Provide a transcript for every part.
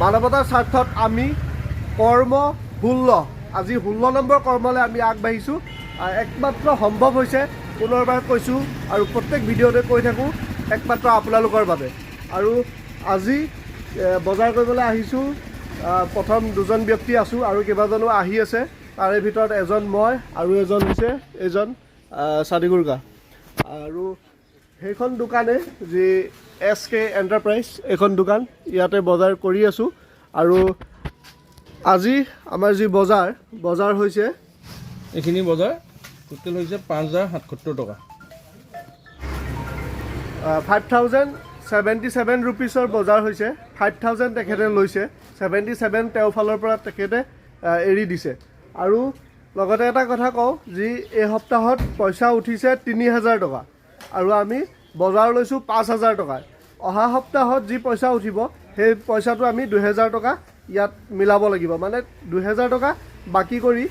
মানৱতাৰ স্বাৰ্থত আমি কৰ্ম 16 আজি 16 নম্বৰ কৰ্মলৈ আমি আগবাঢ়িছোঁ। একমাত্ৰ সম্ভৱ হৈছে পুনৰবাৰ কৈছোঁ আৰু প্ৰত্যেক ভিডিঅ'তে কৈ থাকোঁ একমাত্ৰ আপোনালোকৰ বাবে। আৰু আজি বজাৰ কৰিবলৈ আহিছোঁ। প্ৰথম দুজন ব্যক্তি আছোঁ আৰু কেইবাজনো আহি আছে। তাৰে ভিতৰত এজন মই আৰু এজন হৈছে এজন চাদিগুৰকা। আৰু সেইখন দোকানে যি SK এণ্টাৰপ্ৰাইজ এইখন দোকান, ইয়াতে বজাৰ কৰি আছোঁ। আৰু আজি আমাৰ যি বজাৰ হৈছে এইখিনি বজাৰ টোটেল হৈছে 5,077 টকা। 5,077 ৰুপিছৰ বজাৰ হৈছে। 5,000 তেখেতে লৈছে, 77 তেওঁৰ ফালৰ পৰা তেখেতে এৰি দিছে। আৰু লগতে এটা কথা কওঁ, যি এই সপ্তাহত পইচা উঠিছে 3,000 টকা আৰু আমি বজাৰ লৈছোঁ 5,000 টকাৰ। অহা সপ্তাহত যি পইচা উঠিব সেই পইচাটো আমি 2,000 টকা ইয়াত মিলাব লাগিব। মানে 2,000 টকা বাকী কৰি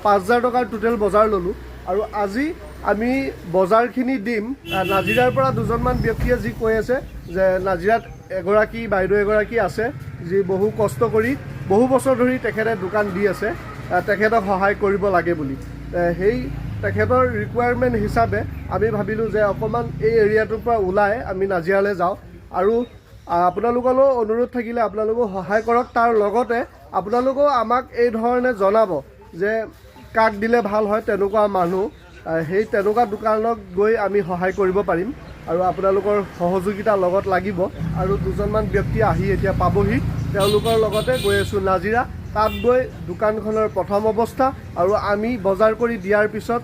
5,000 টকাৰ টোটেল বজাৰ ল'লোঁ। আৰু আজি আমি বজাৰখিনি দিম। নাজিৰাৰ পৰা দুজনমান ব্যক্তিয়ে যি কৈ আছে যে নাজিৰাত এগৰাকী বাইদেউ এগৰাকী আছে যি বহু কষ্ট কৰি বহু বছৰ ধৰি তেখেতে দোকান দি আছে, তেখেতক সহায় কৰিব লাগে বুলি। সেই তেখেতৰ ৰিকুৱাৰমেণ্ট হিচাপে আমি ভাবিলোঁ যে অকণমান এই এৰিয়াটোৰ পৰা ওলাই আমি নাজিৰালৈ যাওঁ। আৰু আপোনালোকলৈও অনুৰোধ থাকিলে আপোনালোকেও সহায় কৰক। তাৰ লগতে আপোনালোকেও আমাক এই ধৰণে জনাব যে কাক দিলে ভাল হয় তেনেকুৱা মানুহ, সেই তেনেকুৱা দোকানত গৈ আমি সহায় কৰিব পাৰিম। আৰু আপোনালোকৰ সহযোগিতা লগত লাগিব। আৰু দুজনমান ব্যক্তি আহি এতিয়া পাবহি, তেওঁলোকৰ লগতে গৈ আছোঁ নাজিৰা। তাত গৈ দোকানখনৰ প্ৰথম অৱস্থা আৰু আমি বজাৰ কৰি দিয়াৰ পিছত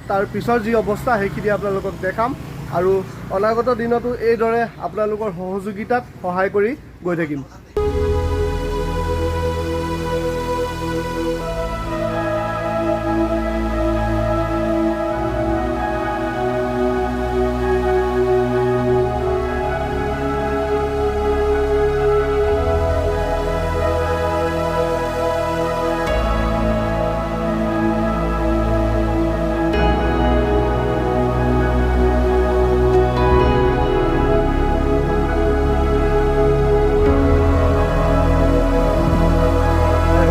তাৰ পিছৰ যি অৱস্থা সেইখিনি আপোনালোকক দেখাম। আৰু অনাগত দিনতো এইদৰে আপোনালোকৰ সহযোগিতাত সহায় কৰি গৈ থাকিম।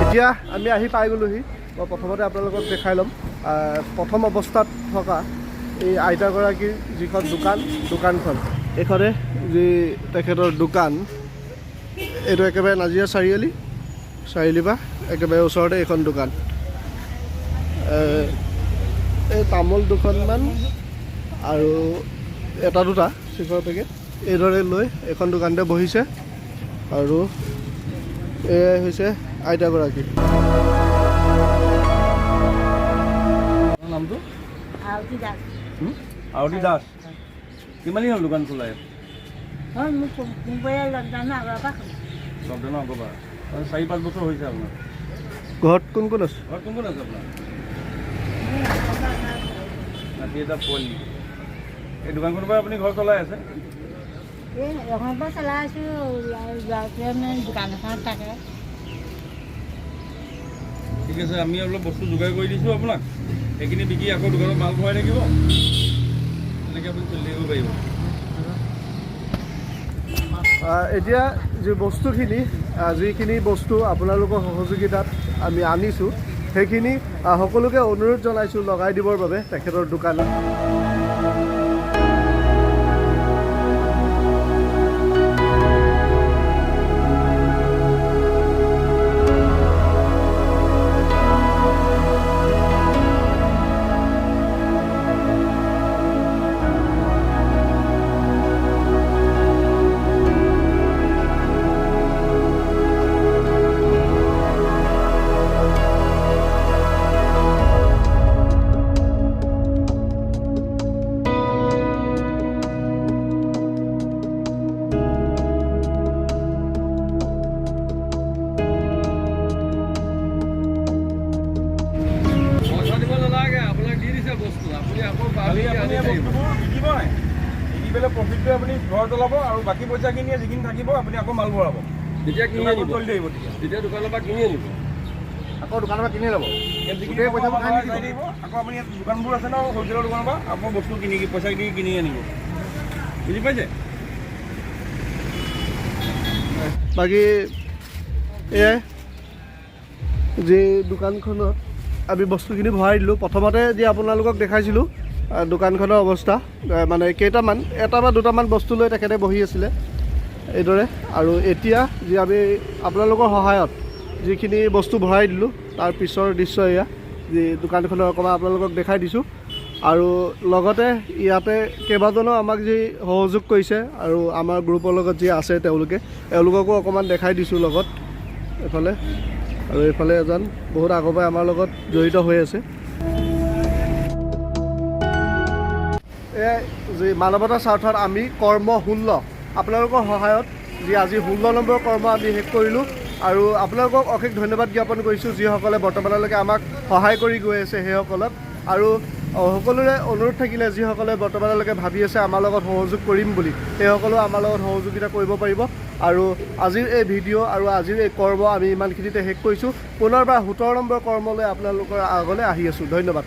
এতিয়া আমি আহি পাই গ'লোহি। মই প্ৰথমতে আপোনালোকক দেখাই ল'ম প্ৰথম অৱস্থাত থকা এই আইতাগৰাকীৰ যিখন দোকানখন। এইখনে যি তেখেতৰ দোকান, এইটো একেবাৰে নাজিৰা চাৰিআলি পৰা একেবাৰে ওচৰতে এইখন দোকান। এই তামোল দুখনমান আৰু এটা দুটা চিখৰ পেকেট এইদৰে লৈ এইখন দোকানতে বহিছে। আৰু এয়াই হৈছে আইতাগৰাকী। নামটো আৰতি দাস। কিমান দিন হ'ল দোকান খোলা? লকডাউনৰ আগৰ পৰা 4-5 বছৰ হৈছে আপোনাৰ। ঘৰত কোন কোন আছে? আপোনাৰ নাতি এটা পোৱালি। এই দোকানখনৰ পৰা আপুনি ঘৰ চলাই আছে? চলাই আছোঁ। দোকান এখনত থাকে। ঠিক আছে, আমি অলপ বস্তু যোগাৰ কৰি দিছোঁ আপোনাক। সেইখিনি বিকি আকৌ দোকানত মাল ভৰাই থাকিব, তেনেকৈ আপুনি চলি থাকিব পাৰিব। এতিয়া যি বস্তুখিনি, যিখিনি বস্তু আপোনালোকৰ সহযোগিতাত আমি আনিছোঁ সেইখিনি সকলোকে অনুৰোধ জনাইছোঁ লগাই দিবৰ বাবে তেখেতৰ দোকানত। প্ৰফিটটো আপুনি ঘৰত ওলাব আৰু বাকী পইচাখিনি যিখিনি থাকিব আপুনি আকৌ মাল ভৰাব। তেতিয়া কিনি আনিব, চলি থাকিব। তেতিয়া দোকানৰ পৰা কিনি আনিব, আকৌ দোকানৰ পৰা কিনি ল'ব। গোটেই পইচাবোৰ খাই দিব। আকৌ আপুনি ইয়াত দোকানবোৰ আছে ন হ'লচেলৰ দোকানৰ পৰা, আকৌ বস্তু পইচা কিনি আনিব। বুজি পাইছে? বাকী এয়াই যি দোকানখনত আমি বস্তুখিনি ভৰাই দিলোঁ। প্ৰথমতে যি আপোনালোকক দেখাইছিলোঁ দোকানখনৰ অৱস্থা, মানে কেইটামান এটা বা দুটামান বস্তু লৈ তেখেতে বহি আছিলে এইদৰে। আৰু এতিয়া যি আমি আপোনালোকৰ সহায়ত যিখিনি বস্তু ভৰাই দিলোঁ তাৰ পিছৰ দৃশ্য এয়া, যি দোকানখনৰ অকণমান আপোনালোকক দেখাই দিছোঁ। আৰু লগতে ইয়াতে কেইবাজনো আমাক যি সহযোগ কৰিছে আৰু আমাৰ গ্ৰুপৰ লগত যি আছে তেওঁলোককো অকণমান দেখাই দিছোঁ লগত এইফালে। আৰু এইফালে এজন বহুত আগৰ পৰাই আমাৰ লগত জড়িত হৈ আছে। এয়াই যি মানৱতাৰ স্বাৰ্থত আমি কৰ্ম 16 আপোনালোকৰ সহায়ত যি আজি 16 নম্বৰ কৰ্ম আমি শেষ কৰিলোঁ। আৰু আপোনালোকক অশেষ ধন্যবাদ জ্ঞাপন কৰিছোঁ যিসকলে বৰ্তমানলৈকে আমাক সহায় কৰি গৈ আছে সেইসকলক। আৰু সকলোৰে অনুৰোধ থাকিলে যিসকলে বৰ্তমানলৈকে ভাবি আছে আমাৰ লগত সহযোগ কৰিম বুলি, সেইসকলেও আমাৰ লগত সহযোগিতা কৰিব পাৰিব। আৰু আজিৰ এই ভিডিঅ' আৰু আজিৰ এই কৰ্ম আমি ইমানখিনিতে শেষ কৰিছোঁ। পুনৰবাৰ 17 নম্বৰ কৰ্মলৈ আপোনালোকৰ আগলৈ আহি আছোঁ। ধন্যবাদ।